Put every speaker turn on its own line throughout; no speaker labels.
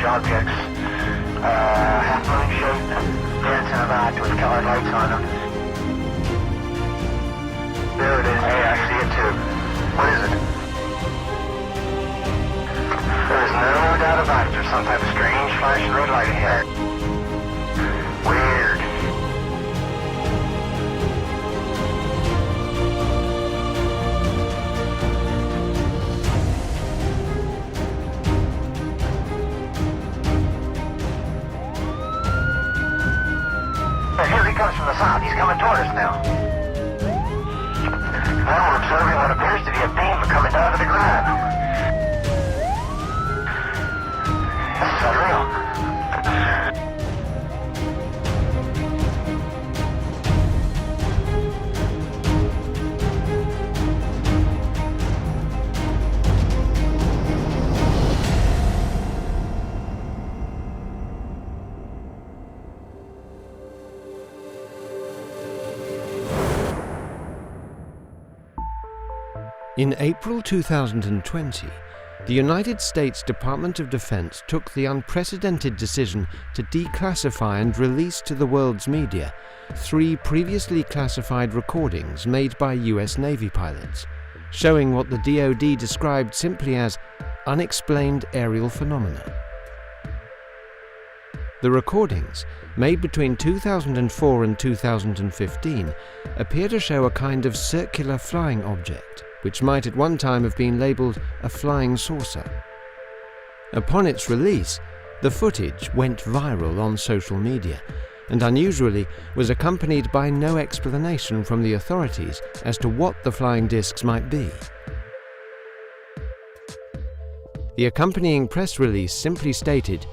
objects, half-moon shaped, dancing about with colored lights on them. There it is. Hey, I see it too. What is it? There's no doubt about it. There's some type of strange flashing red light ahead. Weird. Here he comes from the south. He's coming toward us now. Now we're observing what appears to be a beam coming down to the ground. This is unreal.
In April 2020, the United States Department of Defense took the unprecedented decision to declassify and release to the world's media 3 previously classified recordings made by US Navy pilots, showing what the DoD described simply as unexplained aerial phenomena. The recordings, made between 2004 and 2015, appear to show a kind of circular flying object, which might at one time have been labelled a flying saucer. Upon its release, the footage went viral on social media, and unusually was accompanied by no explanation from the authorities as to what the flying discs might be. The accompanying press release simply stated,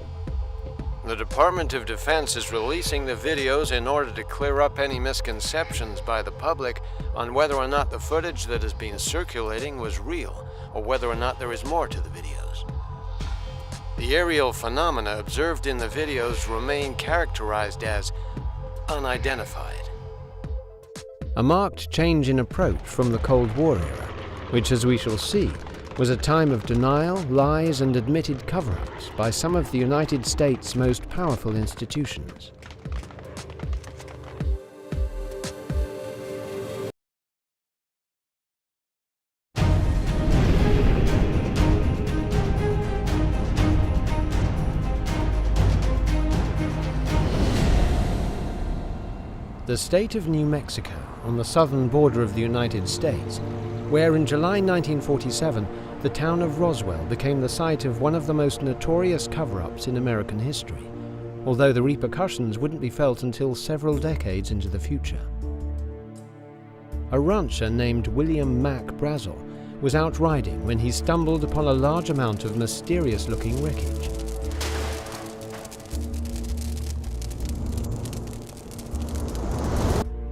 "The Department of Defense is releasing the videos in order to clear up any misconceptions by the public on whether or not the footage that has been circulating was real, or whether or not there is more to the videos. The aerial phenomena observed in the videos remain characterized as unidentified." A marked change in approach from the Cold War era, which, as we shall see, was a time of denial, lies, and admitted cover-ups by some of the United States' most powerful institutions. The state of New Mexico, on the southern border of the United States, where in July 1947 the town of Roswell became the site of one of the most notorious cover-ups in American history, although the repercussions wouldn't be felt until several decades into the future. A rancher named William Mack Brazel was out riding when he stumbled upon a large amount of mysterious-looking wreckage.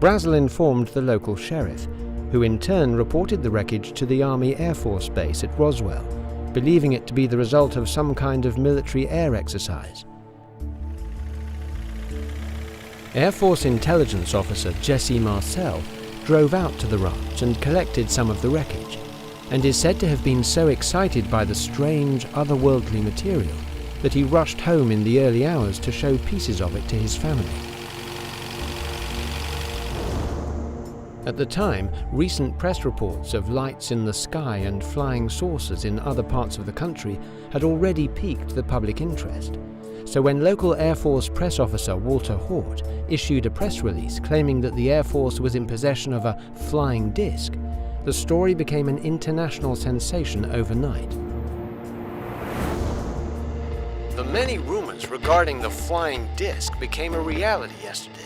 Brazel informed the local sheriff, who in turn reported the wreckage to the Army Air Force Base at Roswell, believing it to be the result of some kind of military air exercise. Air Force Intelligence Officer Jesse Marcel drove out to the ranch and collected some of the wreckage, and is said to have been so excited by the strange, otherworldly material that he rushed home in the early hours to show pieces of it to his family. At the time, recent press reports of lights in the sky and flying saucers in other parts of the country had already piqued the public interest. So when local Air Force press officer Walter Haut issued a press release claiming that the Air Force was in possession of a flying disc, the story became an international sensation overnight. The many rumors regarding the flying disc became a reality yesterday,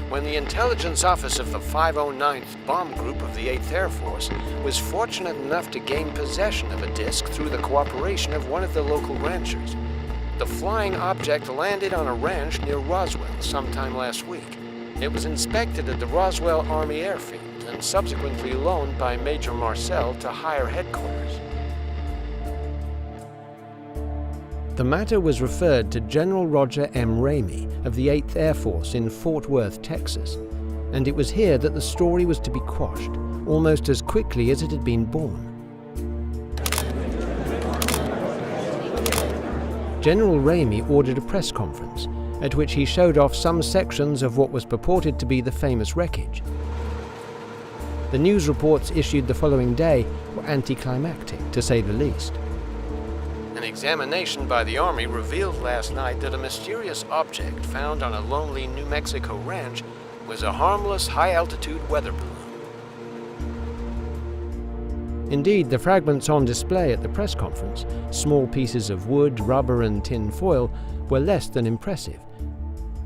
when the intelligence office of the 509th Bomb Group of the 8th Air Force was fortunate enough to gain possession of a disc through the cooperation of one of the local ranchers. The flying object landed on a ranch near Roswell sometime last week. It was inspected at the Roswell Army Airfield and subsequently loaned by Major Marcel to higher headquarters. The matter was referred to General Roger M. Ramey of the 8th Air Force in Fort Worth, Texas, and it was here that the story was to be quashed, almost as quickly as it had been born. General Ramey ordered a press conference, at which he showed off some sections of what was purported to be the famous wreckage. The news reports issued the following day were anticlimactic, to say the least. An examination by the Army revealed last night that a mysterious object found on a lonely New Mexico ranch was a harmless high-altitude weather balloon. Indeed, the fragments on display at the press conference, small pieces of wood, rubber and tin foil, were less than impressive.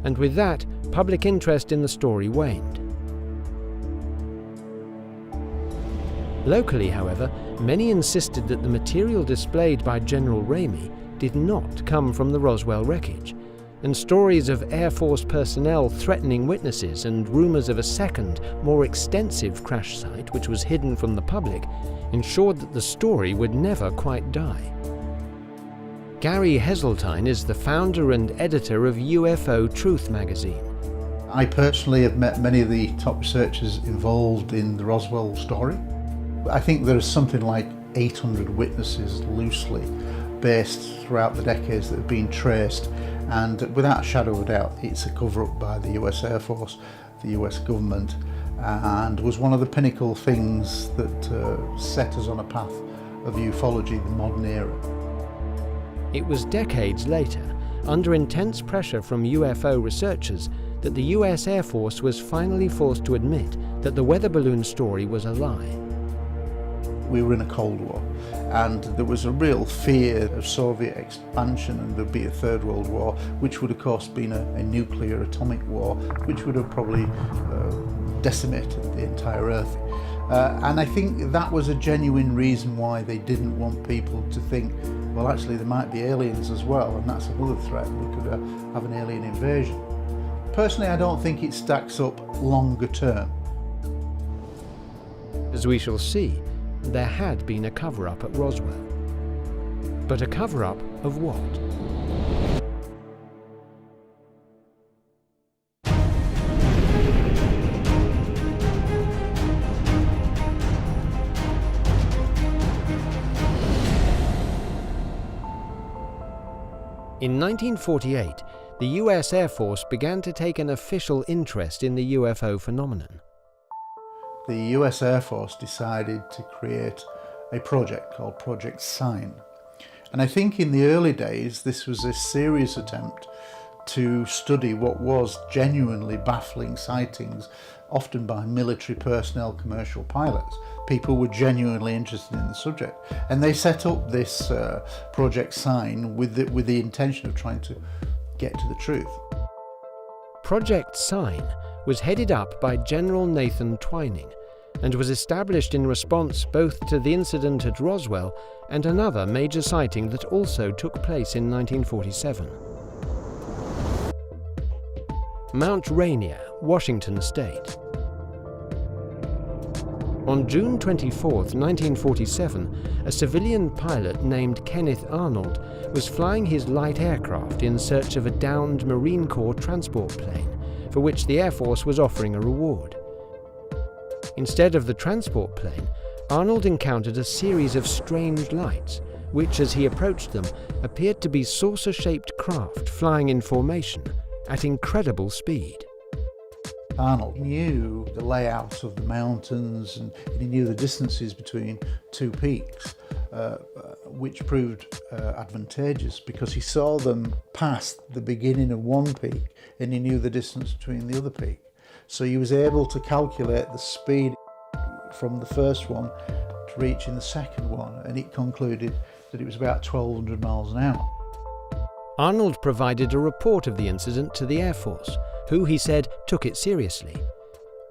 And with that, public interest in the story waned. Locally, however, many insisted that the material displayed by General Ramey did not come from the Roswell wreckage, and stories of Air Force personnel threatening witnesses and rumors of a second, more extensive crash site which was hidden from the public ensured that the story would never quite die. Gary Heseltine is the founder and editor of UFO Truth magazine.
I personally have met many of the top researchers involved in the Roswell story. I think there is something like 800 witnesses loosely based throughout the decades that have been traced, and without a shadow of a doubt it's a cover-up by the US Air Force, the US government, and was one of the pinnacle things that set us on a path of ufology, the modern era.
It was decades later, under intense pressure from UFO researchers, that the US Air Force was finally forced to admit that the weather balloon story was a lie.
We were in a Cold War, and there was a real fear of Soviet expansion, and there'd be a Third World War, which would of course been a nuclear atomic war, which would have probably decimated the entire Earth. And I think that was a genuine reason why they didn't want people to think, well, actually there might be aliens as well, and that's another threat. We could have an alien invasion. Personally, I don't think it stacks up longer term.
As we shall see, there had been a cover-up at Roswell. But a cover-up of what? In 1948, the US Air Force began to take an official interest in the UFO phenomenon.
The US Air Force decided to create a project called Project Sign. And I think in the early days this was a serious attempt to study what was genuinely baffling sightings, often by military personnel, commercial pilots. People were genuinely interested in the subject, and they set up this Project Sign with the intention of trying to get to the truth.
Project Sign was headed up by General Nathan Twining and was established in response both to the incident at Roswell and another major sighting that also took place in 1947. Mount Rainier, Washington State. On June 24, 1947, a civilian pilot named Kenneth Arnold was flying his light aircraft in search of a downed Marine Corps transport plane, for which the Air Force was offering a reward. Instead of the transport plane, Arnold encountered a series of strange lights, which, as he approached them, appeared to be saucer-shaped craft flying in formation at incredible speed.
Arnold knew the layout of the mountains, and he knew the distances between two peaks, which proved advantageous because he saw them past the beginning of one peak and he knew the distance between the other peak. So he was able to calculate the speed from the first one to reaching the second one, and it concluded that it was about 1,200 miles an hour.
Arnold provided a report of the incident to the Air Force, who, he said, took it seriously.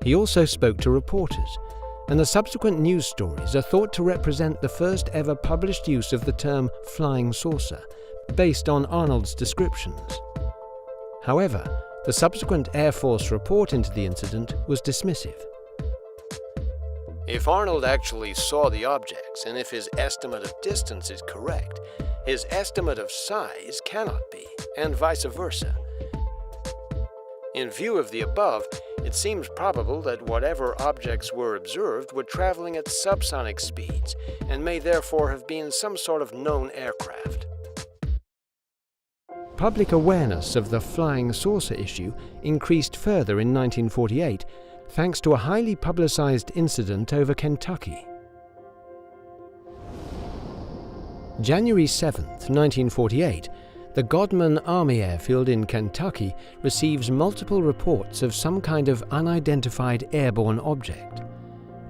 He also spoke to reporters, and the subsequent news stories are thought to represent the first ever published use of the term flying saucer, based on Arnold's descriptions. However, the subsequent Air Force report into the incident was dismissive. If Arnold actually saw the objects, and if his estimate of distance is correct, his estimate of size cannot be, and vice versa. In view of the above, it seems probable that whatever objects were observed were traveling at subsonic speeds, and may therefore have been some sort of known aircraft. public awareness of the flying saucer issue increased further in 1948 thanks to a highly publicized incident over Kentucky. January 7, 1948, the Godman Army Airfield in Kentucky receives multiple reports of some kind of unidentified airborne object.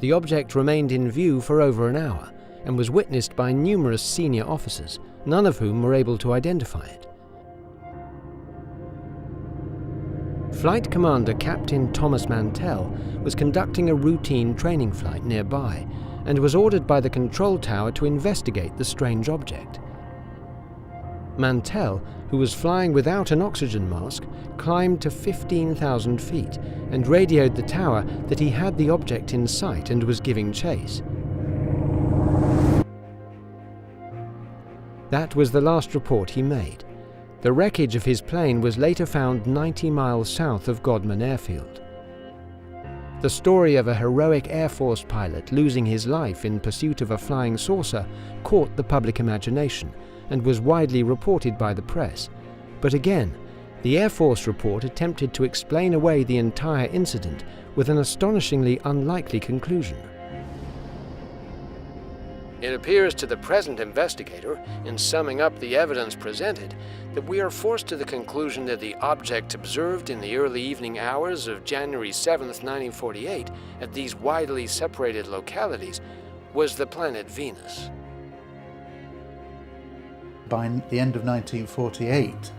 The object remained in view for over an hour and was witnessed by numerous senior officers, none of whom were able to identify it. Flight Commander Captain Thomas Mantell was conducting a routine training flight nearby and was ordered by the control tower to investigate the strange object. Mantell, who was flying without an oxygen mask, climbed to 15,000 feet and radioed the tower that he had the object in sight and was giving chase. That was the last report he made. The wreckage of his plane was later found 90 miles south of Godman Airfield. The story of a heroic Air Force pilot losing his life in pursuit of a flying saucer caught the public imagination and was widely reported by the press. But again, the Air Force report attempted to explain away the entire incident with an astonishingly unlikely conclusion. It appears to the present investigator, in summing up the evidence presented, that we are forced to the conclusion that the object observed in the early evening hours of January 7, 1948, at these widely separated localities, was the planet Venus.
By the end of 1948,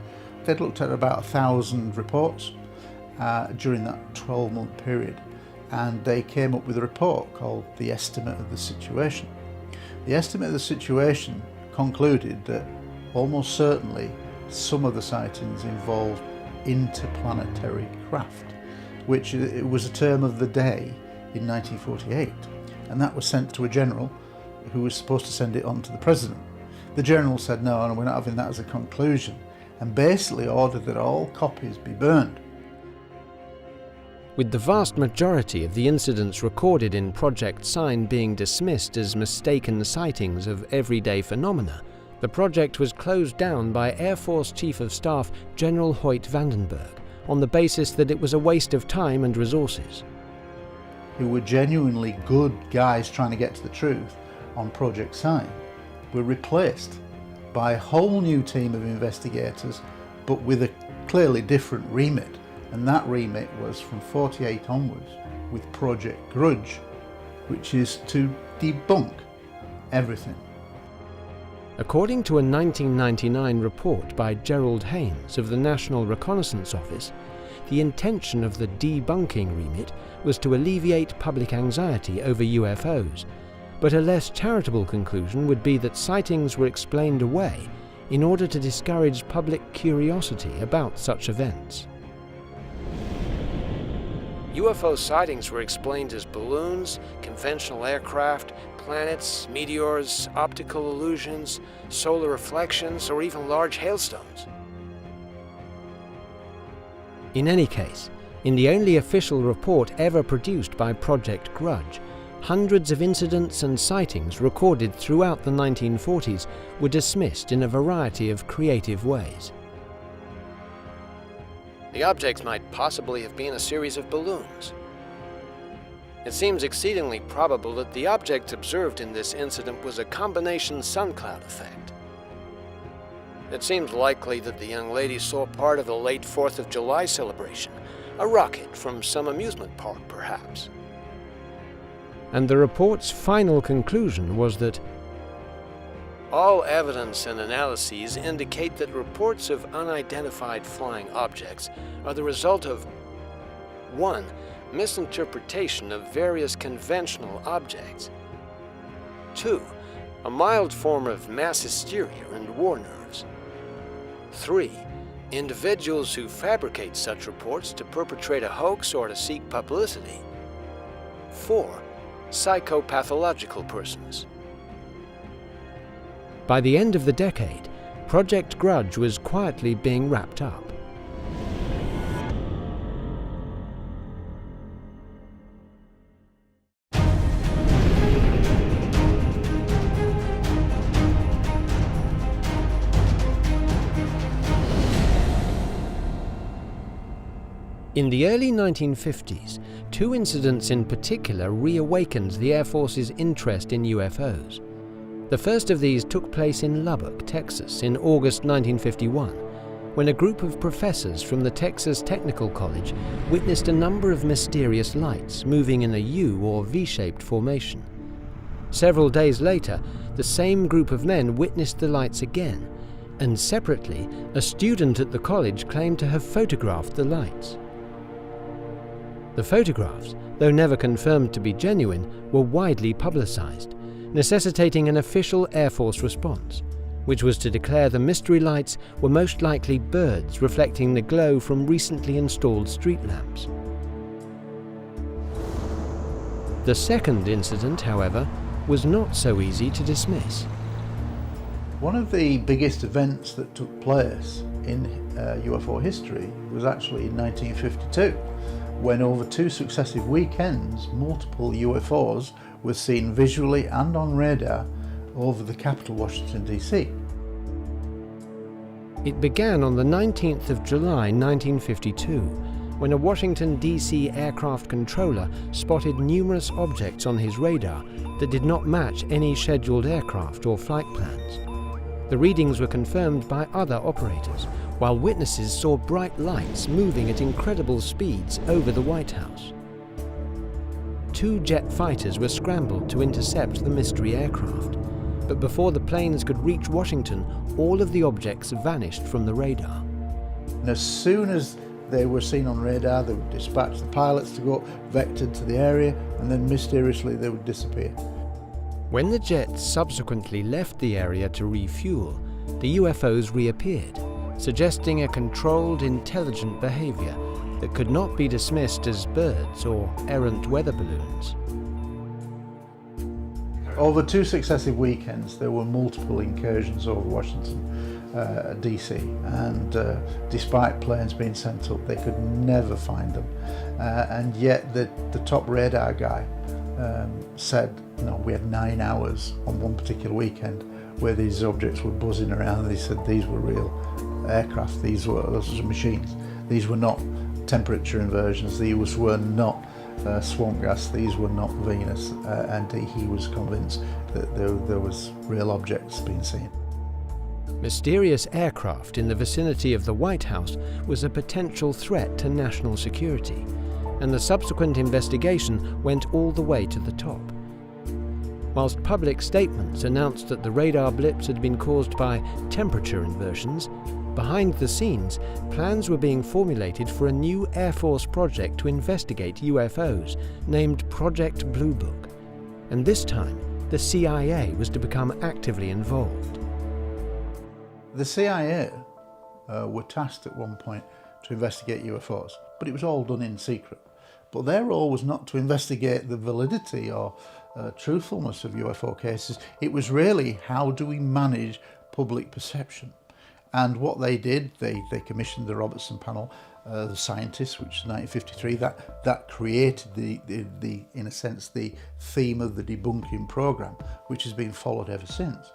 they'd looked at about 1,000 reports during that 12-month period, and they came up with a report called the Estimate of the Situation. The Estimate of the Situation concluded that almost certainly some of the sightings involved interplanetary craft, which it was a term of the day in 1948, and that was sent to a general who was supposed to send it on to the president. The general said no, we're not having that as a conclusion, and basically ordered that all copies be burned.
With the vast majority of the incidents recorded in Project Sign being dismissed as mistaken sightings of everyday phenomena, the project was closed down by Air Force Chief of Staff General Hoyt Vandenberg on the basis that it was a waste of time and resources.
Who were genuinely good guys trying to get to the truth on Project Sign were replaced by a whole new team of investigators, but with a clearly different remit. And that remit was from 48 onwards with Project Grudge, which is to debunk everything.
According to a 1999 report by Gerald Haynes of the National Reconnaissance Office, the intention of the debunking remit was to alleviate public anxiety over UFOs, but a less charitable conclusion would be that sightings were explained away in order to discourage public curiosity about such events. UFO sightings were explained as balloons, conventional aircraft, planets, meteors, optical illusions, solar reflections, or even large hailstones. In any case, in the only official report ever produced by Project Grudge, hundreds of incidents and sightings recorded throughout the 1940s were dismissed in a variety of creative ways. The objects might possibly have been a series of balloons. It seems exceedingly probable that the object observed in this incident was a combination sun cloud effect. It seems likely that the young lady saw part of the late 4th of July celebration, a rocket from some amusement park perhaps. And the report's final conclusion was that all evidence and analyses indicate that reports of unidentified flying objects are the result of 1. Misinterpretation of various conventional objects, 2. A mild form of mass hysteria and war nerves, 3. Individuals who fabricate such reports to perpetrate a hoax or to seek publicity, 4. Psychopathological persons. By the end of the decade, Project Grudge was quietly being wrapped up. In the early 1950s, two incidents in particular reawakened the Air Force's interest in UFOs. The first of these took place in Lubbock, Texas, in August 1951, when a group of professors from the Texas Technical College witnessed a number of mysterious lights moving in a U or V-shaped formation. Several days later, the same group of men witnessed the lights again, and separately, a student at the college claimed to have photographed the lights. The photographs, though never confirmed to be genuine, were widely publicized, necessitating an official Air Force response, which was to declare the mystery lights were most likely birds reflecting the glow from recently installed street lamps. The second incident, however, was not so easy to dismiss.
One of the biggest events that took place in UFO history was actually in 1952, when over two successive weekends, multiple UFOs were seen visually and on radar over the capital, Washington, D.C.
It began on the 19th of July 1952, when a Washington, D.C. aircraft controller spotted numerous objects on his radar that did not match any scheduled aircraft or flight plans. The readings were confirmed by other operators, while witnesses saw bright lights moving at incredible speeds over the White House. Two jet fighters were scrambled to intercept the mystery aircraft, but before the planes could reach Washington, all of the objects vanished from the radar.
And as soon as they were seen on radar, they would dispatch the pilots to go vectored to the area, and then mysteriously they would disappear.
When the jets subsequently left the area to refuel, the UFOs reappeared, suggesting a controlled, intelligent behavior that could not be dismissed as birds or errant weather balloons.
Over two successive weekends, there were multiple incursions over Washington, D.C., and despite planes being sent up, they could never find them. And yet the top radar guy said, we had 9 hours on one particular weekend where these objects were buzzing around, and he said these were real aircraft, those were machines. These were not temperature inversions, these were not swamp gas, these were not Venus, and he was convinced that there was real objects being seen.
Mysterious aircraft in the vicinity of the White House was a potential threat to national security, and the subsequent investigation went all the way to the top. Whilst public statements announced that the radar blips had been caused by temperature inversions, behind the scenes, plans were being formulated for a new Air Force project to investigate UFOs, named Project Blue Book. And this time, the CIA was to become actively involved.
The CIA were tasked at one point to investigate UFOs, but it was all done in secret. But their role was not to investigate the validity or truthfulness of UFO cases. It was really, how do we manage public perception? And what they did, they commissioned the Robertson panel, the scientists, which is 1953, that created the in a sense, the theme of the debunking program, which has been followed ever since.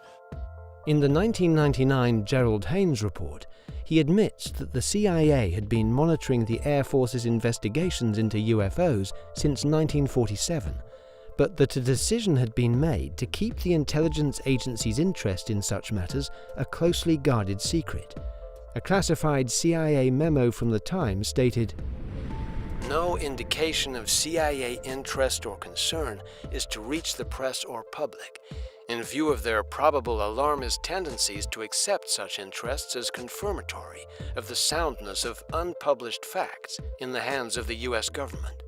In the 1999 Gerald Haynes report, he admits that the CIA had been monitoring the Air Force's investigations into UFOs since 1947, but that a decision had been made to keep the intelligence agency's interest in such matters a closely guarded secret. A classified CIA memo from the time stated, "No indication of CIA interest or concern is to reach the press or public, in view of their probable alarmist tendencies to accept such interests as confirmatory of the soundness of unpublished facts in the hands of the U.S. government."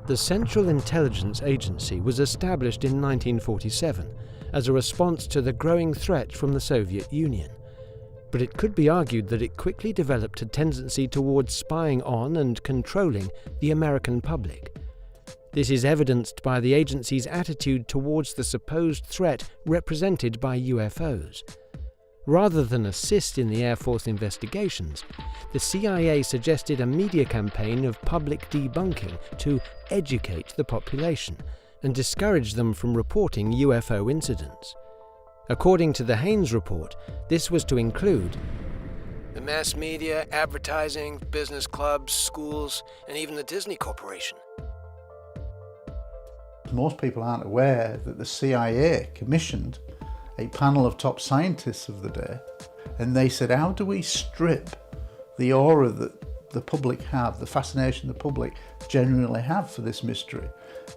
The Central Intelligence Agency was established in 1947 as a response to the growing threat from the Soviet Union, but it could be argued that it quickly developed a tendency towards spying on and controlling the American public. This is evidenced by the agency's attitude towards the supposed threat represented by UFOs. Rather than assist in the Air Force investigations, the CIA suggested a media campaign of public debunking to educate the population and discourage them from reporting UFO incidents. According to the Haynes report, this was to include The mass media, advertising, business clubs, schools, and even the Disney Corporation.
Most people aren't aware that the CIA commissioned a panel of top scientists of the day, and they said, how do we strip the aura that the public have, the fascination the public generally have for this mystery?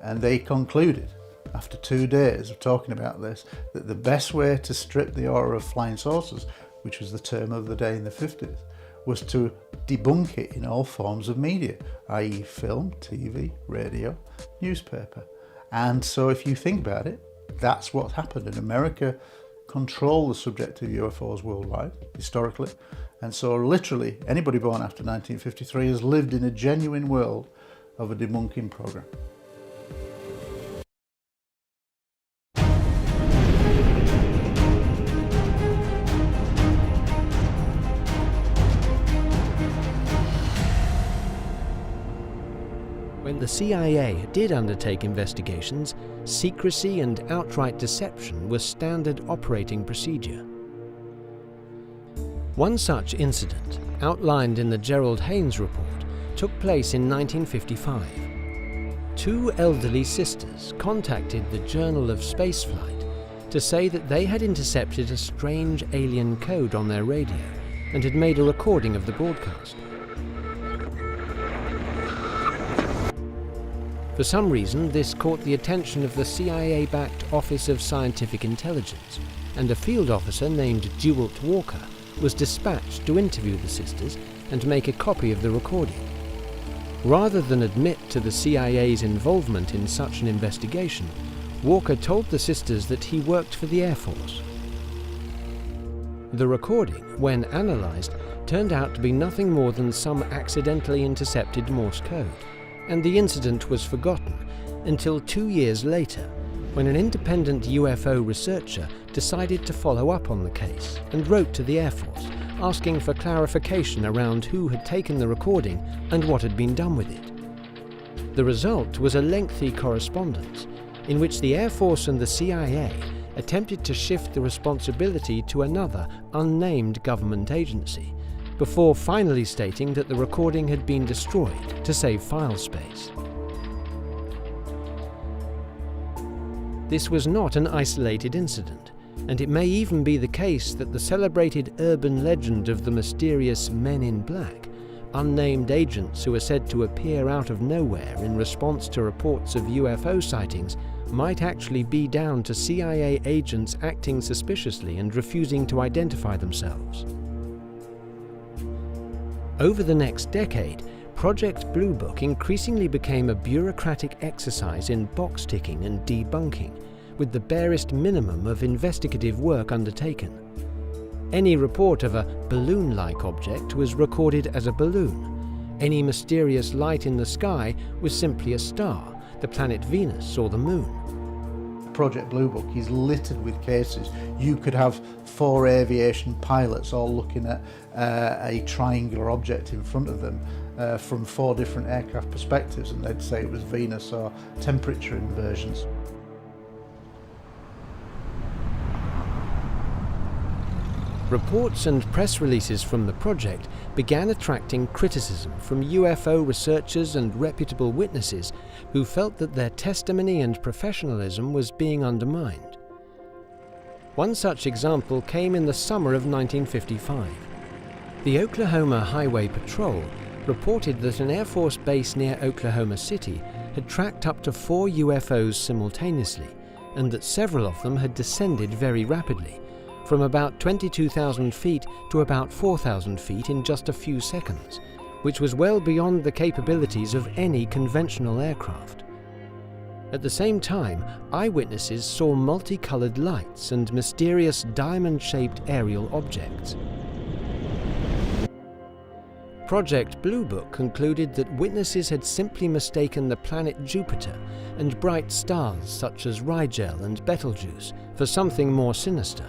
And they concluded, after 2 days of talking about this, that the best way to strip the aura of flying saucers, which was the term of the day in the 50s, was to debunk it in all forms of media, i.e. film, TV, radio, newspaper. And so if you think about it, that's what happened. And America controlled the subject of UFOs worldwide, historically. And so literally anybody born after 1953 has lived in a genuine world of a debunking program.
When the CIA did undertake investigations, secrecy and outright deception was standard operating procedure. One such incident, outlined in the Gerald Haynes report, took place in 1955. Two elderly sisters contacted the Journal of Spaceflight to say that they had intercepted a strange alien code on their radio and had made a recording of the broadcast. For some reason, this caught the attention of the CIA-backed Office of Scientific Intelligence, and a field officer named Dewalt Walker was dispatched to interview the sisters and make a copy of the recording. Rather than admit to the CIA's involvement in such an investigation, Walker told the sisters that he worked for the Air Force. The recording, when analysed, turned out to be nothing more than some accidentally intercepted Morse code, and the incident was forgotten until 2 years later, when an independent UFO researcher decided to follow up on the case and wrote to the Air Force, asking for clarification around who had taken the recording and what had been done with it. The result was a lengthy correspondence in which the Air Force and the CIA attempted to shift the responsibility to another unnamed government agency, before finally stating that the recording had been destroyed to save file space. This was not an isolated incident, and it may even be the case that the celebrated urban legend of the mysterious Men in Black, unnamed agents who are said to appear out of nowhere in response to reports of UFO sightings, might actually be down to CIA agents acting suspiciously and refusing to identify themselves. Over the next decade, Project Blue Book increasingly became a bureaucratic exercise in box-ticking and debunking, with the barest minimum of investigative work undertaken. Any report of a balloon-like object was recorded as a balloon. Any mysterious light in the sky was simply a star, the planet Venus or the Moon.
Project Blue Book is littered with cases. You could have 4 aviation pilots all looking at a triangular object in front of them from 4 different aircraft perspectives, and they'd say it was Venus or temperature inversions.
Reports and press releases from the project began attracting criticism from UFO researchers and reputable witnesses who felt that their testimony and professionalism was being undermined. One such example came in the summer of 1955. The Oklahoma Highway Patrol reported that an Air Force base near Oklahoma City had tracked up to 4 UFOs simultaneously, and that several of them had descended very rapidly, from about 22,000 feet to about 4,000 feet in just a few seconds, which was well beyond the capabilities of any conventional aircraft. At the same time, eyewitnesses saw multicolored lights and mysterious diamond-shaped aerial objects. Project Blue Book concluded that witnesses had simply mistaken the planet Jupiter and bright stars such as Rigel and Betelgeuse for something more sinister.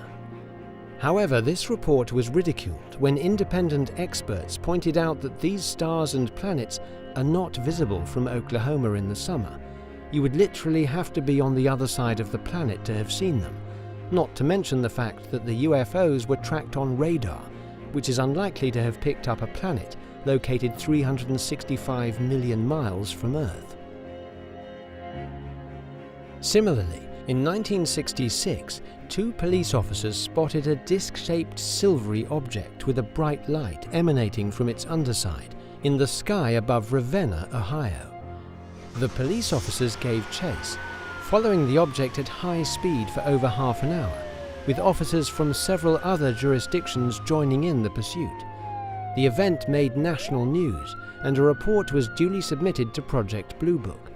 However, this report was ridiculed when independent experts pointed out that these stars and planets are not visible from Oklahoma in the summer. You would literally have to be on the other side of the planet to have seen them, not to mention the fact that the UFOs were tracked on radar, which is unlikely to have picked up a planet located 365 million miles from Earth. Similarly, in 1966, 2 police officers spotted a disc-shaped silvery object with a bright light emanating from its underside in the sky above Ravenna, Ohio. The police officers gave chase, following the object at high speed for over half an hour, with officers from several other jurisdictions joining in the pursuit. The event made national news, and a report was duly submitted to Project Blue Book,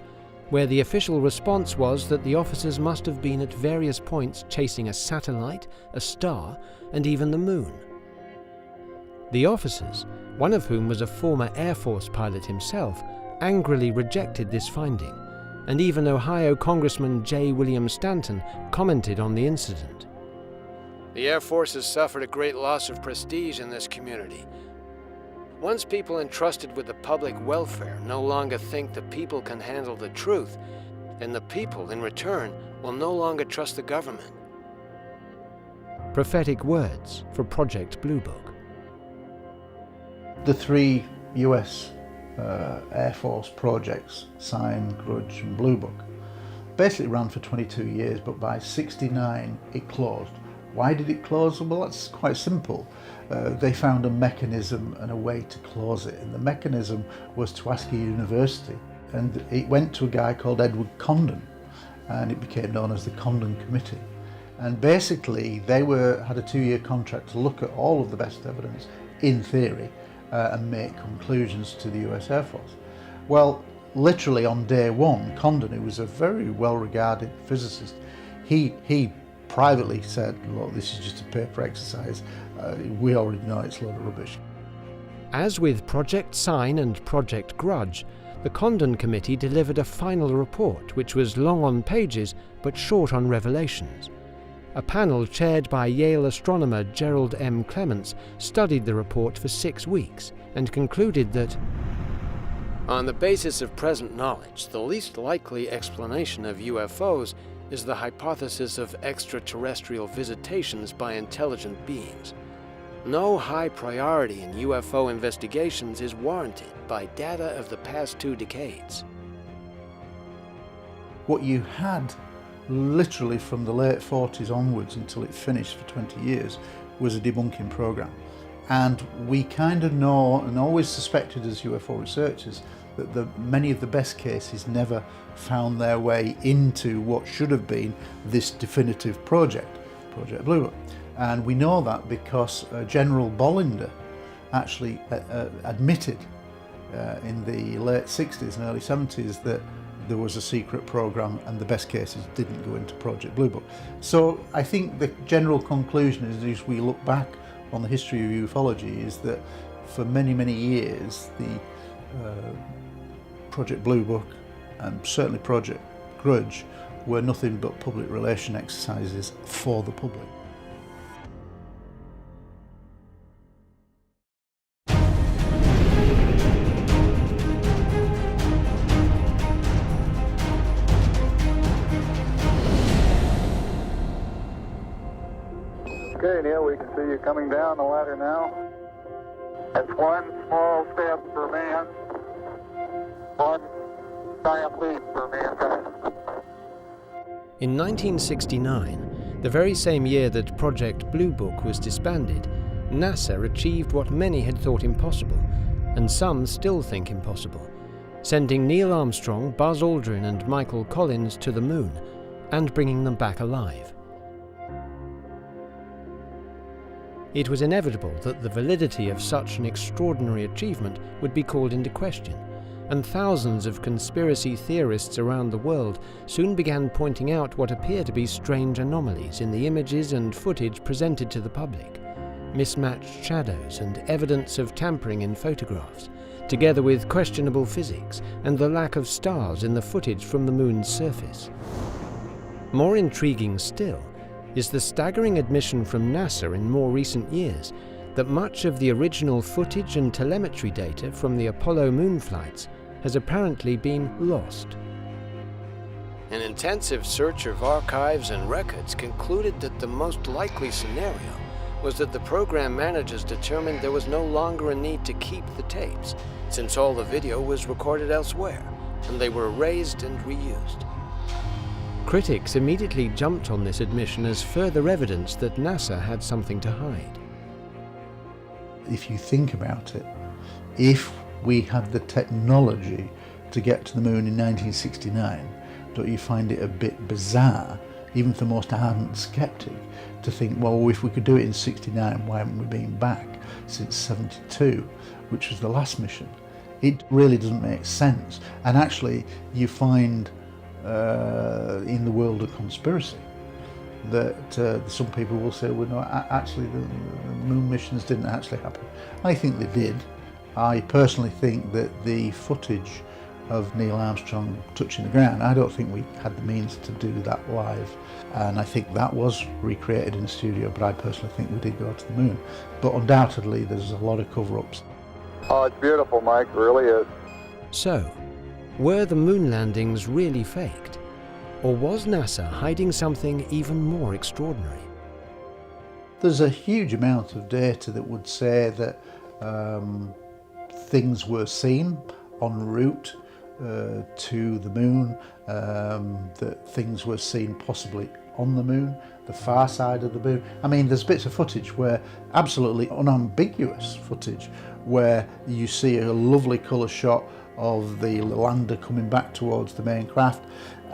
where the official response was that the officers must have been at various points chasing a satellite, a star, and even the moon. The officers, one of whom was a former Air Force pilot himself, angrily rejected this finding, and even Ohio Congressman J. William Stanton commented on the incident.
The Air Force has suffered a great loss of prestige in this community. Once people entrusted with the public welfare no longer think the people can handle the truth, then the people, in return, will no longer trust the government.
Prophetic words for Project Blue Book.
The 3 US Air Force projects, Sign, Grudge and Blue Book, basically ran for 22 years, but by '69 it closed. Why did it close? Well, that's quite simple. They found a mechanism and a way to close it, and the mechanism was to ask a university, and it went to a guy called Edward Condon, and it became known as the Condon Committee. And basically they had a 2-year contract to look at all of the best evidence in theory and make conclusions to the US Air Force. Well, literally on day 1, Condon, who was a very well-regarded physicist, he privately said, look, this is just a paper exercise, we already know it's a load of rubbish.
As with Project Sign and Project Grudge, the Condon Committee delivered a final report which was long on pages but short on revelations. A panel chaired by Yale astronomer Gerald M. Clements studied the report for 6 weeks and concluded that,
on the basis of present knowledge, the least likely explanation of UFOs is the hypothesis of extraterrestrial visitations by intelligent beings. No high priority in UFO investigations is warranted by data of the past 2 decades.
What you had literally from the late 40s onwards until it finished for 20 years was a debunking program. And we kind of know and always suspected as UFO researchers that many of the best cases never found their way into what should have been this definitive project, Project Blue Book. And we know that because General Bollinger actually admitted in the late 60s and early 70s that there was a secret program and the best cases didn't go into Project Blue Book. So I think the general conclusion is, as we look back on the history of ufology, is that for many, many years the Project Blue Book and certainly Project Grudge were nothing but public relation exercises for the public.
Okay, Neil, we can see you coming down the ladder now. That's one small step for man, one giant leap for mankind.
in 1969, the very same year that Project Blue Book was disbanded, NASA achieved what many had thought impossible, and some still think impossible, sending Neil Armstrong, Buzz Aldrin and Michael Collins to the moon, and bringing them back alive. It was inevitable that the validity of such an extraordinary achievement would be called into question, and thousands of conspiracy theorists around the world soon began pointing out what appear to be strange anomalies in the images and footage presented to the public, mismatched shadows and evidence of tampering in photographs, together with questionable physics and the lack of stars in the footage from the moon's surface. More intriguing still is the staggering admission from NASA in more recent years that much of the original footage and telemetry data from the Apollo moon flights has apparently been lost.
An intensive search of archives and records concluded that the most likely scenario was that the program managers determined there was no longer a need to keep the tapes, since all the video was recorded elsewhere, and they were erased and reused. Critics immediately jumped on this admission as further evidence that NASA had something to hide.
If you think about it, if we had the technology to get to the moon in 1969, don't you find it a bit bizarre, even for the most ardent skeptic, to think, well, if we could do it in 69, why haven't we been back since 72, which was the last mission? It really doesn't make sense. And actually, you find in the world of conspiracy that some people will say, well, no, actually the moon missions didn't actually happen. I think they did. I personally think that the footage of Neil Armstrong touching the ground, I don't think we had the means to do that live, and I think that was recreated in the studio, but I personally think we did go to the moon. But undoubtedly there's a lot of cover-ups.
Oh, it's beautiful, Mike, it really is.
So, were the moon landings really faked? Or was NASA hiding something even more extraordinary?
There's a huge amount of data that would say that things were seen en route to the moon, that things were seen possibly on the moon, the far side of the moon. I mean, there's bits of footage where, absolutely unambiguous footage, where you see a lovely colour shot of the lander coming back towards the main craft,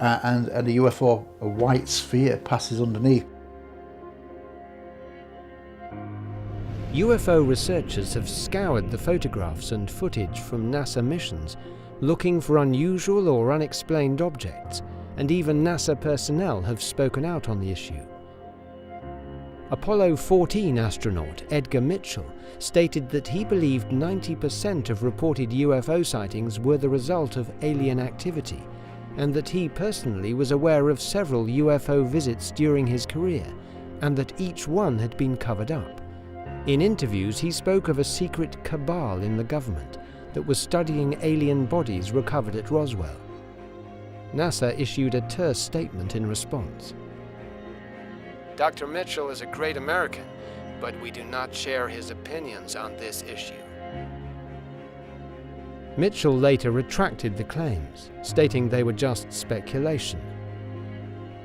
and a UFO, a white sphere, passes underneath.
UFO researchers have scoured the photographs and footage from NASA missions, looking for unusual or unexplained objects, and even NASA personnel have spoken out on the issue. Apollo 14 astronaut Edgar Mitchell stated that he believed 90% of reported UFO sightings were the result of alien activity, and that he personally was aware of several UFO visits during his career, and that each one had been covered up. In interviews, he spoke of a secret cabal in the government that was studying alien bodies recovered at Roswell. NASA issued a terse statement in response.
Dr. Mitchell is a great American, but we do not share his opinions on this issue.
Mitchell later retracted the claims, stating they were just speculation.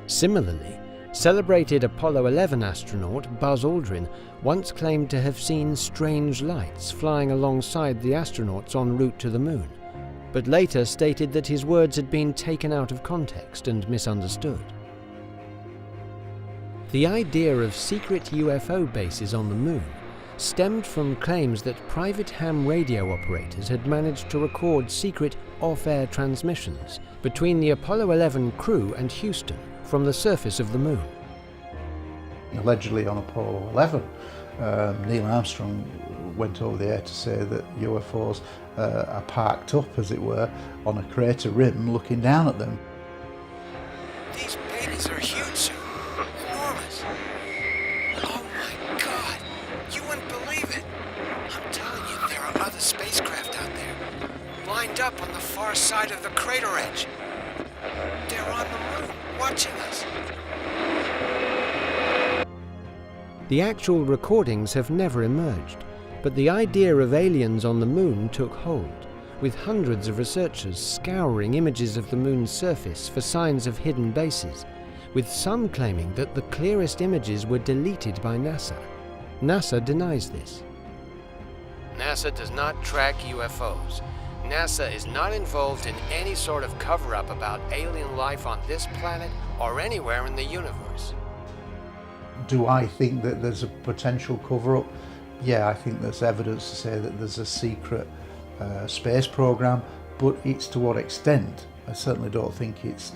Similarly, celebrated Apollo 11 astronaut Buzz Aldrin once claimed to have seen strange lights flying alongside the astronauts en route to the moon, but later stated that his words had been taken out of context and misunderstood. The idea of secret UFO bases on the moon stemmed from claims that private ham radio operators had managed to record secret off-air transmissions between the Apollo 11 crew and Houston from the surface of the moon.
Allegedly on Apollo 11, Neil Armstrong went over the air to say that UFOs are parked up, as it were, on a crater rim looking down at them.
These babies are huge, sir. Enormous. Oh my God. You wouldn't believe it. I'm telling you, there are other spacecraft out there, lined up on the far side of the crater edge. They're on the moon, watching us.
The actual recordings have never emerged, but the idea of aliens on the moon took hold, with hundreds of researchers scouring images of the moon's surface for signs of hidden bases, with some claiming that the clearest images were deleted by NASA. NASA denies this.
NASA does not track UFOs. NASA is not involved in any sort of cover-up about alien life on this planet or anywhere in the universe.
Do I think that there's a potential cover-up? Yeah, I think there's evidence to say that there's a secret space program, but it's to what extent? I certainly don't think it's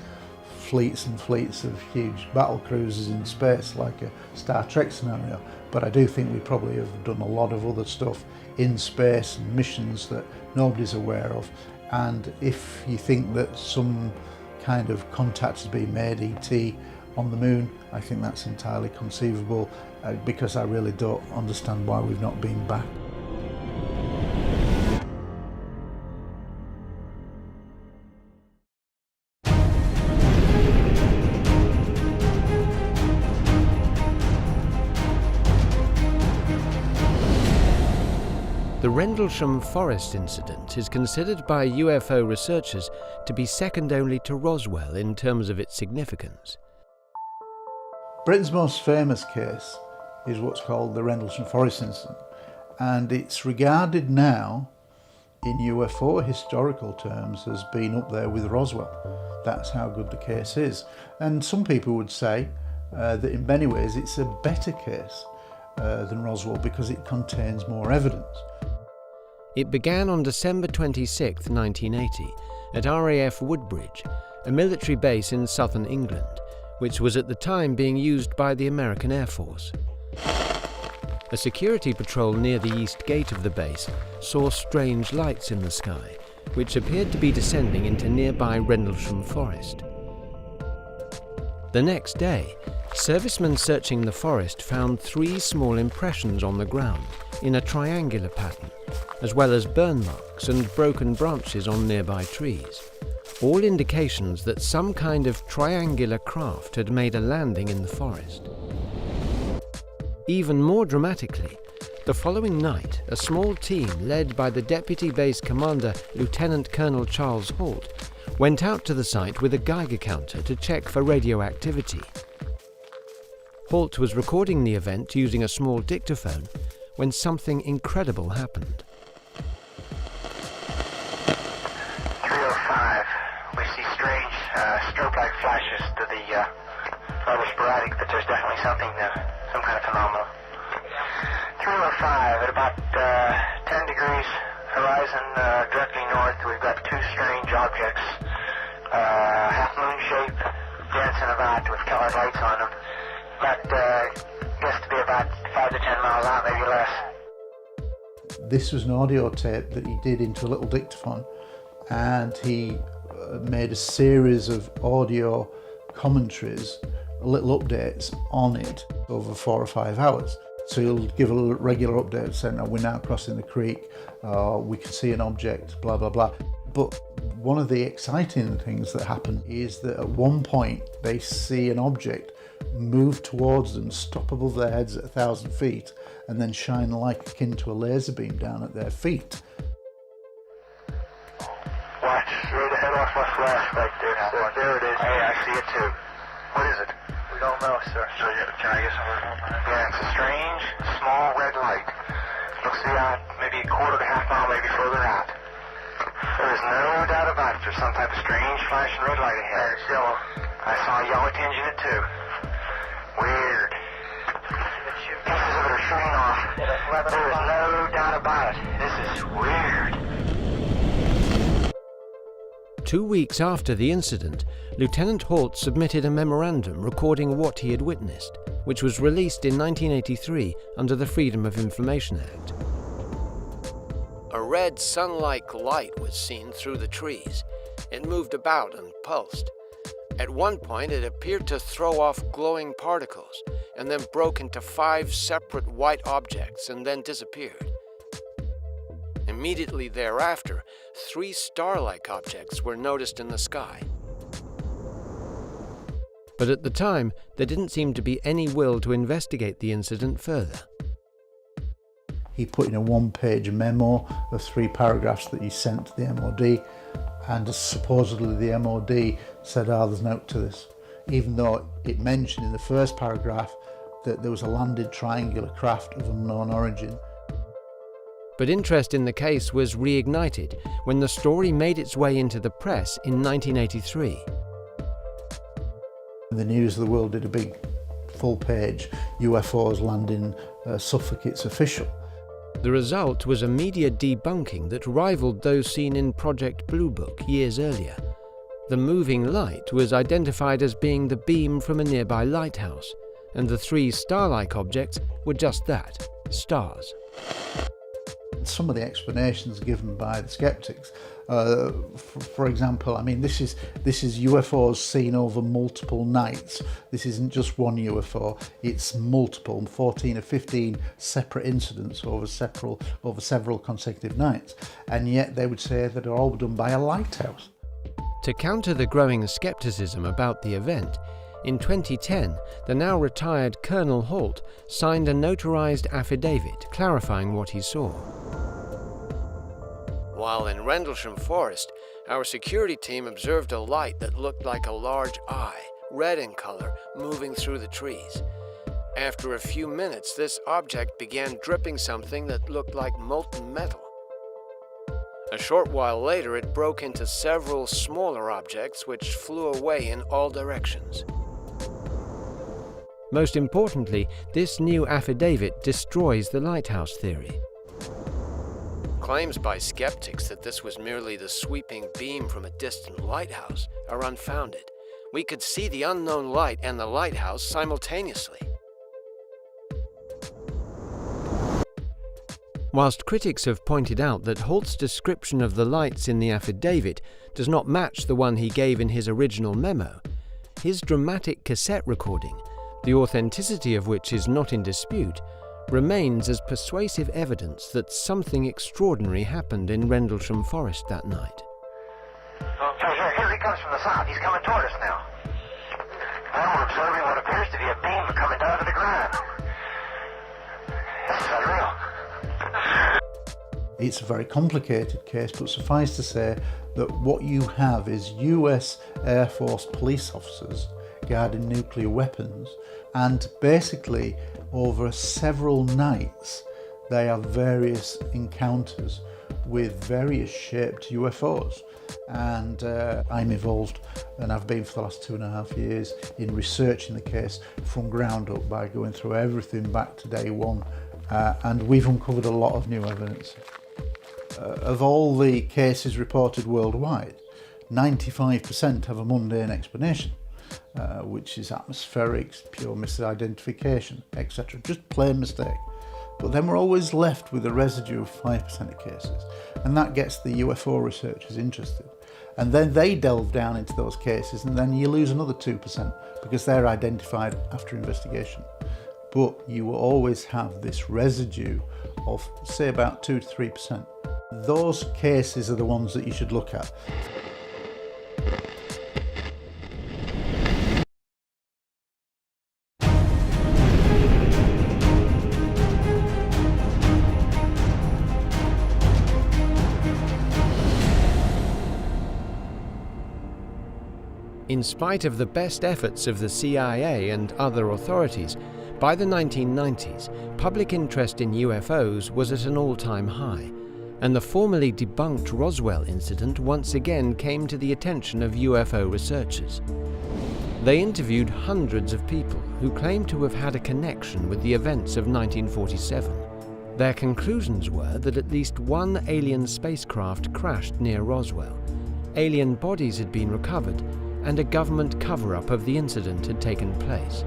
fleets and fleets of huge battle cruisers in space like a Star Trek scenario, but I do think we probably have done a lot of other stuff in space and missions that nobody's aware of. And if you think that some kind of contact has been made, ET, on the moon, I think that's entirely conceivable, because I really don't understand why we've not been back.
The Rendlesham Forest incident is considered by UFO researchers to be second only to Roswell in terms of its significance.
Britain's most famous case is what's called the Rendlesham Forest incident, and it's regarded now in UFO historical terms as being up there with Roswell. That's how good the case is. And some people would say that in many ways it's a better case than Roswell because it contains more evidence.
It began on December 26, 1980, at RAF Woodbridge, a military base in southern England, which was at the time being used by the American Air Force. A security patrol near the east gate of the base saw strange lights in the sky, which appeared to be descending into nearby Rendlesham Forest. The next day, servicemen searching the forest found 3 small impressions on the ground in a triangular pattern, as well as burn marks and broken branches on nearby trees, all indications that some kind of triangular craft had made a landing in the forest. Even more dramatically, the following night, a small team led by the Deputy Base Commander Lieutenant Colonel Charles Holt went out to the site with a Geiger counter to check for radioactivity. Holt was recording the event using a small dictaphone when something incredible happened.
305. We see strange strobe-like flashes to the rather sporadic, but there's definitely something, some kind of phenomenon. 305 at about 10 degrees horizon directly north. We've got 2 strange objects, half-moon shape, dancing about with colored lights on them. Guess to be about 5 to 10 miles out, maybe less.
This was an audio tape that he did into a little dictaphone, and he made a series of audio commentaries, little updates on it over 4 or 5 hours. So he'll give a regular update saying, we're now crossing the creek, we can see an object, blah, blah, blah. But one of the exciting things that happened is that at one point they see an object move towards them, stop above their heads at 1,000 feet, and then shine like akin to a laser beam down at their feet.
Watch, straight ahead off west, right there. There it is. Hey, I see it too. What is it? We don't know, sir. So can I get some? Yeah, it's a strange, small red light. Looks to be out maybe a quarter to half mile, maybe further out. There is no doubt about it. There's some type of strange flashing red light ahead. It's yellow. I saw a yellow tinge in it too. Weird. Pieces of it are shooting off. There is no doubt about it. This is weird.
2 weeks after the incident, Lieutenant Holt submitted a memorandum recording what he had witnessed, which was released in 1983 under the Freedom of Information Act. A red sun-like light was seen through the trees. It moved about and pulsed. At one point, it appeared to throw off glowing particles, and then broke into 5 separate white objects and then disappeared. Immediately thereafter, 3 star-like objects were noticed in the sky. But at the time, there didn't seem to be any will to investigate the incident further.
He put in a 1-page memo of 3 paragraphs that he sent to the MOD, and supposedly the MOD said, there's no to this, even though it mentioned in the first paragraph that there was a landed triangular craft of unknown origin.
But interest in the case was reignited when the story made its way into the press in 1983.
The News of the World did a big full-page UFOs landing Suffolk, it's official.
The result was a media debunking that rivaled those seen in Project Blue Book years earlier. The moving light was identified as being the beam from a nearby lighthouse, and the 3 star-like objects were just that, stars.
Some of the explanations given by the skeptics, for example, this is UFOs seen over multiple nights. This isn't just one UFO, it's multiple, 14 or 15 separate incidents over several consecutive nights, and yet they would say that they're all done by a lighthouse.
To counter the growing skepticism about the event, in 2010, the now retired Colonel Holt signed a notarized affidavit clarifying what he saw.
while in Rendlesham Forest, our security team observed a light that looked like a large eye, red in color, moving through the trees. After a few minutes, this object began dripping something that looked like molten metal. A short while later, it broke into several smaller objects which flew away in all directions.
Most importantly, this new affidavit destroys the lighthouse theory.
Claims by skeptics that this was merely the sweeping beam from a distant lighthouse are unfounded. We could see the unknown light and the lighthouse simultaneously.
Whilst critics have pointed out that Holt's description of the lights in the affidavit does not match the one he gave in his original memo, his dramatic cassette recording, the authenticity of which is not in dispute, remains as persuasive evidence that something extraordinary happened in Rendlesham Forest that night.
Okay, here he comes from the south. He's coming toward us now. Now we're observing what appears to be a beam coming down to the ground. This is unreal.
It's a very complicated case, but suffice to say that what you have is US Air Force police officers guarding nuclear weapons, and basically over several nights they have various encounters with various shaped UFOs. And I'm involved, and I've been for the last 2.5 years, in researching the case from ground up by going through everything back to day one, and we've uncovered a lot of new evidence. Of all the cases reported worldwide, 95% have a mundane explanation, which is atmospheric, pure misidentification, etc. Just plain mistake. But then we're always left with a residue of 5% of cases, and that gets the UFO researchers interested. And then they delve down into those cases, and then you lose another 2% because they're identified after investigation. But you will always have this residue of, say, about 2 to 3%. Those cases are the ones that you should look at.
In spite of the best efforts of the CIA and other authorities, by the 1990s, public interest in UFOs was at an all-time high, and the formerly debunked Roswell incident once again came to the attention of UFO researchers. They interviewed hundreds of people who claimed to have had a connection with the events of 1947. Their conclusions were that at least one alien spacecraft crashed near Roswell, alien bodies had been recovered, and a government cover-up of the incident had taken place.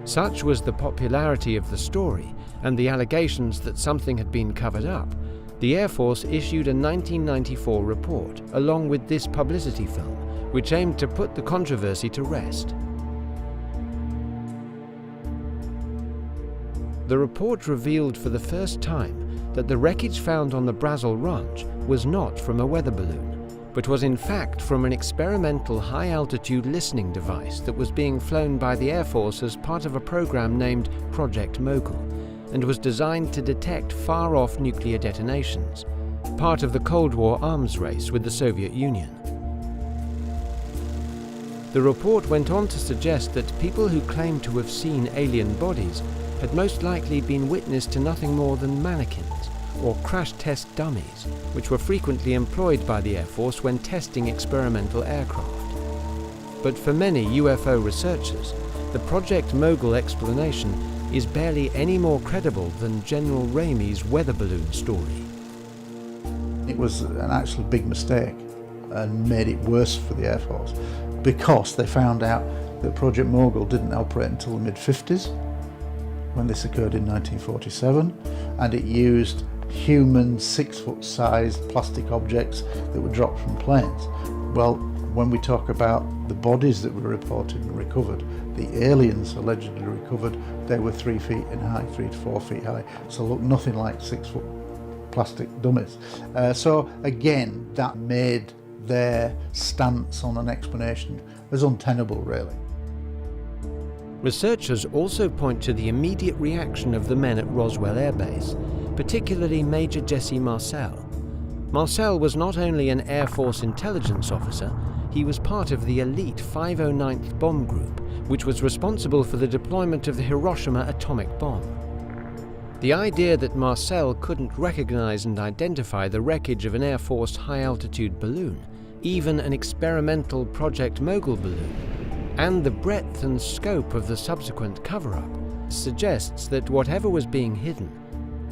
Such was the popularity of the story and the allegations that something had been covered up, the Air Force issued a 1994 report along with this publicity film, which aimed to put the controversy to rest. The report revealed for the first time that the wreckage found on the Brazil Ranch was not from a weather balloon, but was in fact from an experimental high-altitude listening device that was being flown by the Air Force as part of a program named Project Mogul, and was designed to detect far-off nuclear detonations, part of the Cold War arms race with the Soviet Union. The report went on to suggest that people who claimed to have seen alien bodies had most likely been witness to nothing more than mannequins, or crash test dummies, which were frequently employed by the Air Force when testing experimental aircraft. But for many UFO researchers, the Project Mogul explanation is barely any more credible than General Ramey's weather balloon story.
It was an actually big mistake and made it worse for the Air Force because they found out that Project Mogul didn't operate until the mid-50s, when this occurred in 1947, and it used human 6-foot-sized plastic objects that were dropped from planes. Well, when we talk about the bodies that were reported and recovered, the aliens allegedly recovered, they were 3 feet in height, 3 to 4 feet high, so look nothing like 6-foot plastic dummies. So again, that made their stance on an explanation as untenable, really.
Researchers also point to the immediate reaction of the men at Roswell Air Base, particularly Major Jesse Marcel. Marcel was not only an Air Force intelligence officer, he was part of the elite 509th Bomb Group, which was responsible for the deployment of the Hiroshima atomic bomb. The idea that Marcel couldn't recognize and identify the wreckage of an Air Force high-altitude balloon, even an experimental Project Mogul balloon, and the breadth and scope of the subsequent cover-up suggests that whatever was being hidden,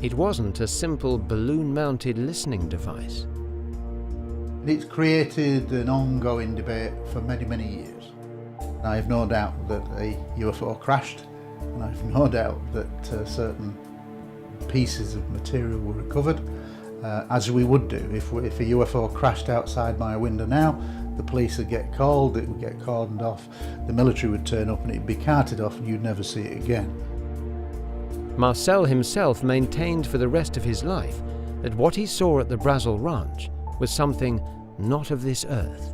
it wasn't a simple balloon-mounted listening device.
It's created an ongoing debate for many, many years. I have no doubt that a UFO crashed, and I have no doubt that certain pieces of material were recovered, as we would do. If a UFO crashed outside my window now, the police would get called, it would get cordoned off, the military would turn up and it'd be carted off and you'd never see it again.
Marcel himself maintained for the rest of his life that what he saw at the Brazil Ranch was something not of this earth.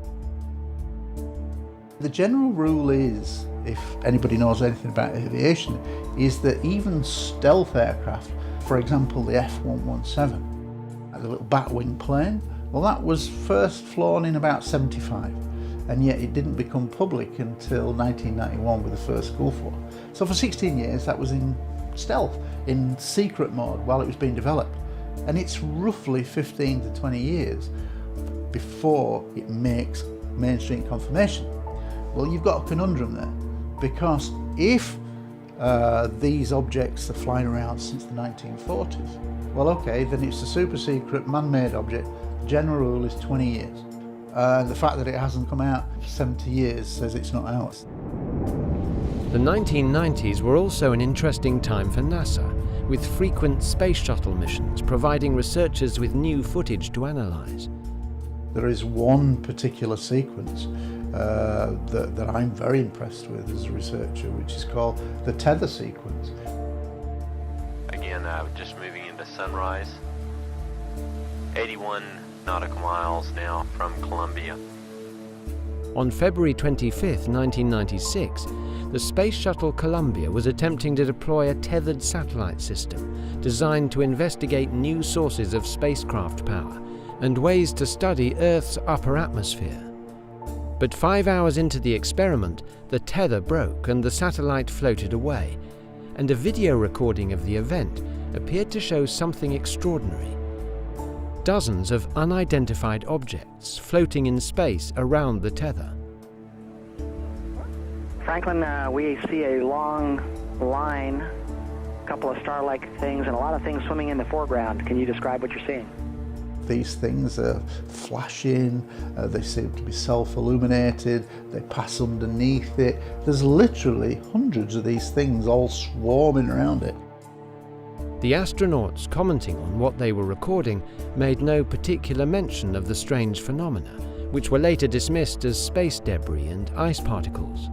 The general rule is, if anybody knows anything about aviation, is that even stealth aircraft, for example the F-117, the little batwing plane, well, that was first flown in about 75, and yet it didn't become public until 1991 with the first Gulf War. So for 16 years that was in stealth, in secret mode while it was being developed. And it's roughly 15 to 20 years before it makes mainstream confirmation. Well, you've got a conundrum there, because if these objects are flying around since the 1940s, well, okay, then it's a super secret man-made object. The general rule is 20 years. The fact that it hasn't come out for 70 years says it's not ours.
The 1990s were also an interesting time for NASA, with frequent space shuttle missions providing researchers with new footage to analyze.
There is one particular sequence that I'm very impressed with as a researcher, which is called the tether sequence.
Again, just moving into sunrise. 81 nautical miles now from Columbia.
On February 25, 1996, the Space Shuttle Columbia was attempting to deploy a tethered satellite system designed to investigate new sources of spacecraft power and ways to study Earth's upper atmosphere. But 5 hours into the experiment, the tether broke and the satellite floated away, and a video recording of the event appeared to show something extraordinary. Dozens of unidentified objects floating in space around the tether.
Franklin, we see a long line, a couple of star-like things, and a lot of things swimming in the foreground. Can you describe what you're seeing?
These things are flashing, they seem to be self-illuminated, they pass underneath it. There's literally hundreds of these things all swarming around it.
The astronauts commenting on what they were recording made no particular mention of the strange phenomena, which were later dismissed as space debris and ice particles.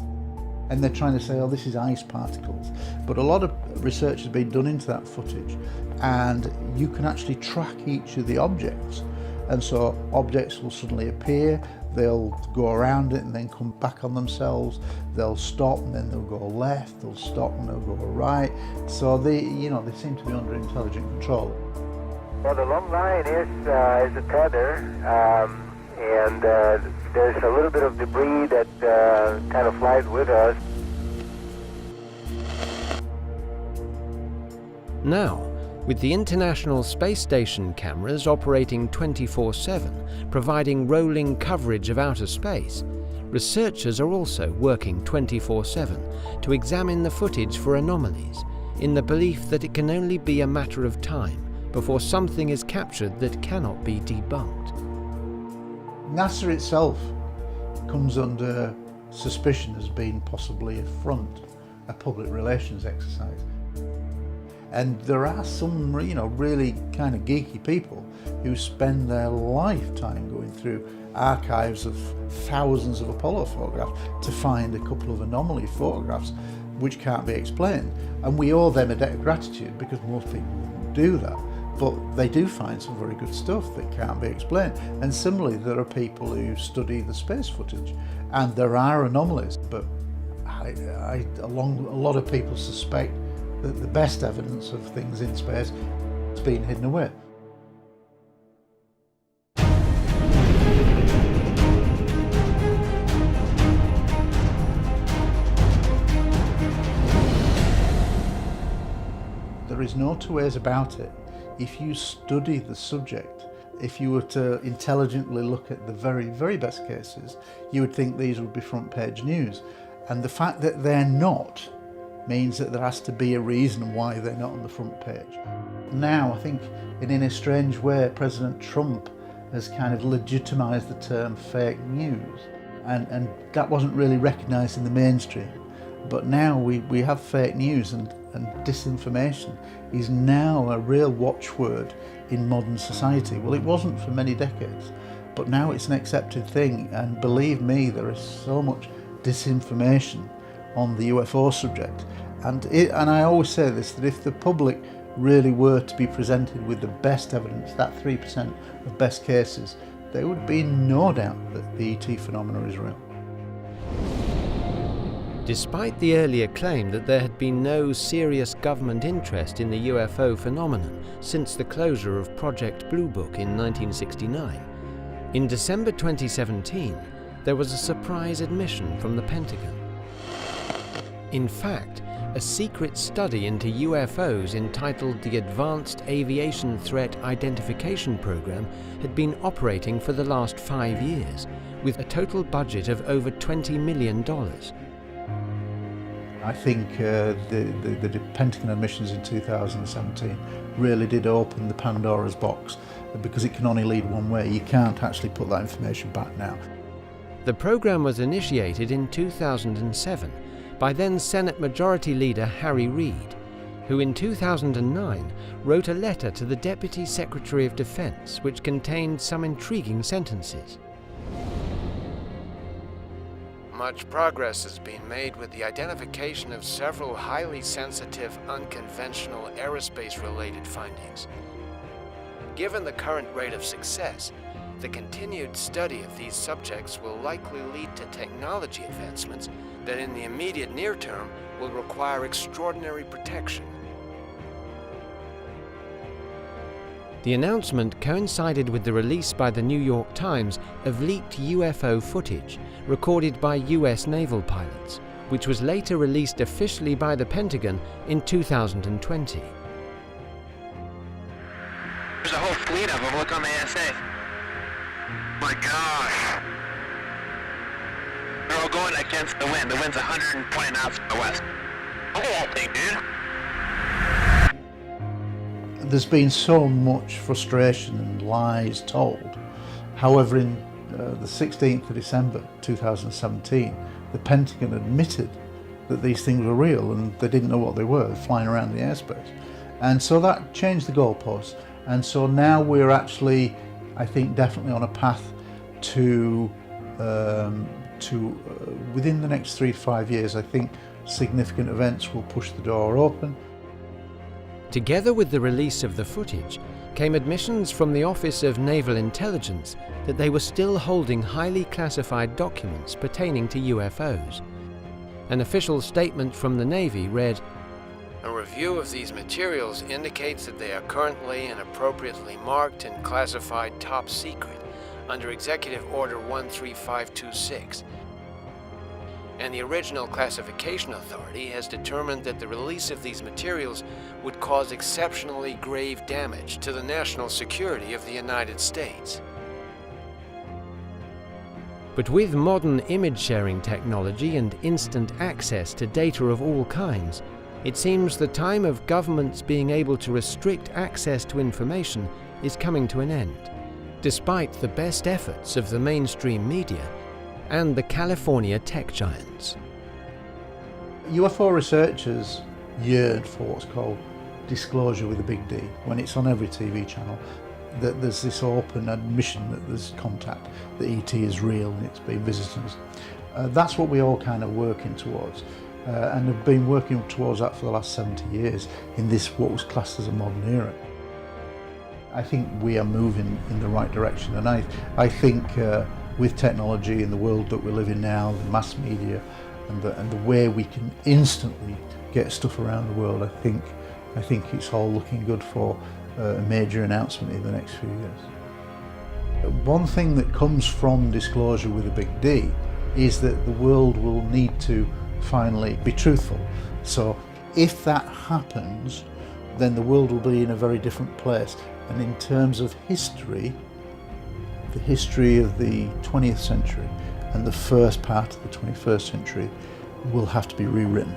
And they're trying to say, oh, this is ice particles. But a lot of research has been done into that footage, and you can actually track each of the objects. And so objects will suddenly appear, they'll go around it and then come back on themselves, they'll stop and then they'll go left, they'll stop and they'll go right. So they seem to be under intelligent control.
Well, the long line is a tether, and there's a little bit of debris that kind of flies with us.
Now, with the International Space Station cameras operating 24/7, providing rolling coverage of outer space, researchers are also working 24/7 to examine the footage for anomalies, in the belief that it can only be a matter of time before something is captured that cannot be debunked.
NASA itself comes under suspicion as being possibly a front, a public relations exercise. And there are some, really kind of geeky people who spend their lifetime going through archives of thousands of Apollo photographs to find a couple of anomaly photographs which can't be explained. And we owe them a debt of gratitude, because most people wouldn't do that. But they do find some very good stuff that can't be explained. And similarly, there are people who study the space footage, and there are anomalies. But a lot of people suspect that the best evidence of things in space is being hidden away. is no two ways about it. If you study the subject, if you were to intelligently look at the very, very best cases, you would think these would be front page news. And the fact that they're not means that there has to be a reason why they're not on the front page. Now, I think in a strange way, President Trump has kind of legitimised the term fake news. And that wasn't really recognised in the mainstream. But now we have fake news, and disinformation is now a real watchword in modern society. Well, it wasn't for many decades, but now it's an accepted thing. And believe me, there is so much disinformation on the UFO subject. And I always say this, that if the public really were to be presented with the best evidence, that 3% of best cases, there would be no doubt that the ET phenomena is real.
Despite the earlier claim that there had been no serious government interest in the UFO phenomenon since the closure of Project Blue Book in 1969, in December 2017, there was a surprise admission from the Pentagon. In fact, a secret study into UFOs entitled the Advanced Aviation Threat Identification Program had been operating for the last 5 years, with a total budget of over $20 million.
I think the Pentagon admissions in 2017 really did open the Pandora's box, because it can only lead one way. You can't actually put that information back now.
The program was initiated in 2007 by then Senate Majority Leader Harry Reid, who in 2009 wrote a letter to the Deputy Secretary of Defense which contained some intriguing sentences.
Much progress has been made with the identification of several highly sensitive, unconventional aerospace-related findings. Given the current rate of success, the continued study of these subjects will likely lead to technology advancements that in the immediate near term will require extraordinary protection.
The announcement coincided with the release by the New York Times of leaked UFO footage recorded by US naval pilots, which was later released officially by the Pentagon in 2020.
There's a whole fleet of them. Look on the ASA. My gosh. They're all going against the wind. The wind's 120 knots from the west. Look at that thing, dude.
There's been so much frustration and lies told. However, in the 16th of December 2017, the Pentagon admitted that these things were real and they didn't know what they were, flying around the airspace. And so that changed the goalposts. And so now we're actually, I think, definitely on a path to within the next 3 to 5 years, I think significant events will push the door open.
Together with the release of the footage came admissions from the Office of Naval Intelligence that they were still holding highly classified documents pertaining to UFOs. An official statement from the Navy read,
"A review of these materials indicates that they are currently and appropriately marked and classified top secret under Executive Order 13526. And the original classification authority has determined that the release of these materials would cause exceptionally grave damage to the national security of the United States."
But with modern image-sharing technology and instant access to data of all kinds, it seems the time of governments being able to restrict access to information is coming to an end, despite the best efforts of the mainstream media and the California tech giants.
UFO researchers yearn for what's called disclosure with a big D. When it's on every TV channel, that there's this open admission that there's contact, that ET is real and it's been visiting us. That's what we all kind of working towards, and have been working towards that for the last 70 years in this what was classed as a modern era. I think we are moving in the right direction, and I think with technology in the world that we live in now, the mass media and the way we can instantly get stuff around the world, I think it's all looking good for a major announcement in the next few years. One thing that comes from disclosure with a big D is that the world will need to finally be truthful. So if that happens, then the world will be in a very different place. And in terms of history, the history of the 20th century and the first part of the 21st century will have to be rewritten.